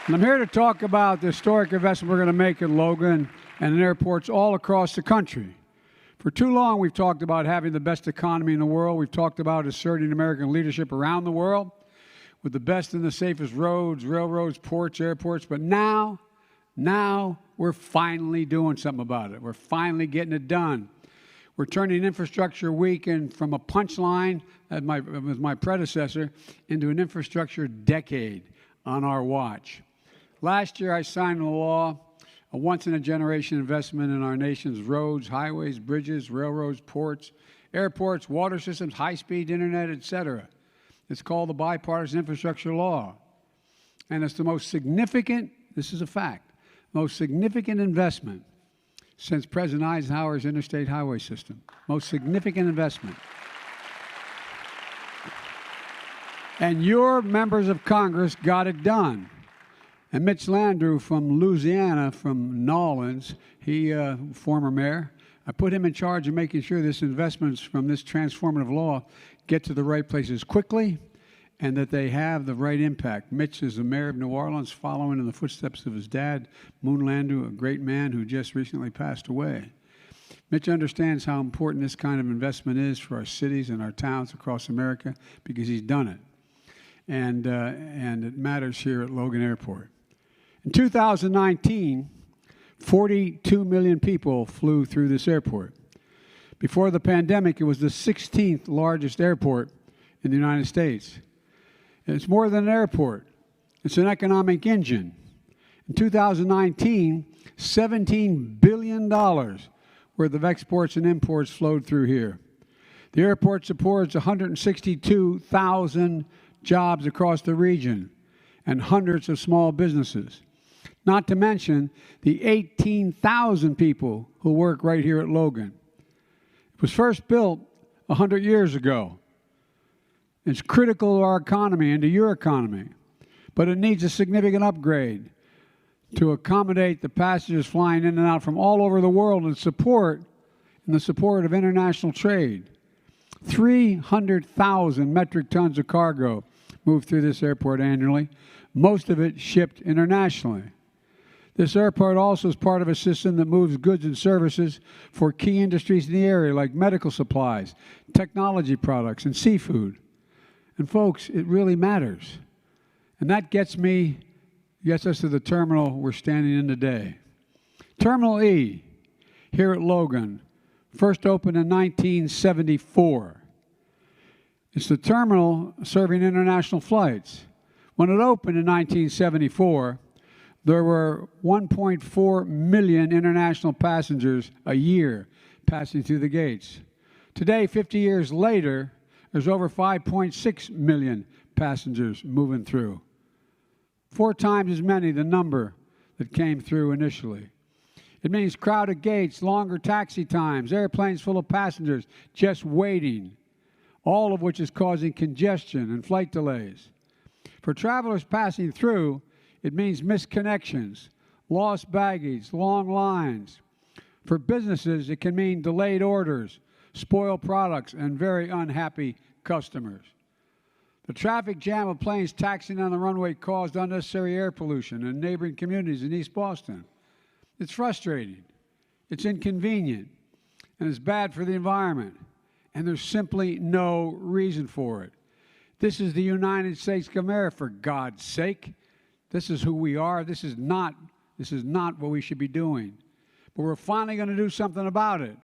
And I'm here to talk about the historic investment we're going to make in Logan and in airports all across the country. For too long, we've talked about having the best economy in the world. We've talked about asserting American leadership around the world with the best and the safest roads, railroads, ports, airports. But now we're finally doing something about it. We're finally getting it done. We're turning Infrastructure Week from a punchline with my predecessor into an infrastructure decade on our watch. Last year, I signed into law a once-in-a-generation investment in our nation's roads, highways, bridges, railroads, ports, airports, water systems, high-speed internet, etc. It's called the Bipartisan Infrastructure Law. And it's the most significant, this is a fact, most significant investment since President Eisenhower's interstate highway system. Most significant investment. And your members of Congress got it done. And Mitch Landrieu from Louisiana, from Nolens, former mayor, I put him in charge of making sure this investments from this transformative law get to the right places quickly and that they have the right impact. Mitch is the mayor of New Orleans, following in the footsteps of his dad, Moon Landrieu, a great man who just recently passed away. Mitch understands how important this kind of investment is for our cities and our towns across America because he's done it. And it matters here at Logan Airport. In 2019, 42 million people flew through this airport. Before the pandemic, it was the 16th largest airport in the United States. And it's more than an airport. It's an economic engine. In 2019, $17 billion worth of exports and imports flowed through here. The airport supports 162,000 jobs across the region and hundreds of small businesses. Not to mention the 18,000 people who work right here at Logan. It was first built 100 years ago. It's critical to our economy and to your economy, but it needs a significant upgrade to accommodate the passengers flying in and out from all over the world in the support of international trade. 300,000 metric tons of cargo move through this airport annually, most of it shipped internationally. This airport also is part of a system that moves goods and services for key industries in the area like medical supplies, technology products, and seafood. And folks, it really matters. And that gets us to the terminal we're standing in today. Terminal E, here at Logan, first opened in 1974. It's the terminal serving international flights. When it opened in 1974, there were 1.4 million international passengers a year passing through the gates. Today, 50 years later, there's over 5.6 million passengers moving through. 4 times as many the number that came through initially. It means crowded gates, longer taxi times, airplanes full of passengers just waiting, all of which is causing congestion and flight delays. For travelers passing through, it means missed connections, lost baggage, long lines. For businesses, it can mean delayed orders, spoiled products, and very unhappy customers. The traffic jam of planes taxiing on the runway caused unnecessary air pollution in neighboring communities in East Boston. It's frustrating, it's inconvenient, and it's bad for the environment. And there's simply no reason for it. This is the United States of America, for God's sake. This is who we are. This is not what we should be doing. But we're finally going to do something about it.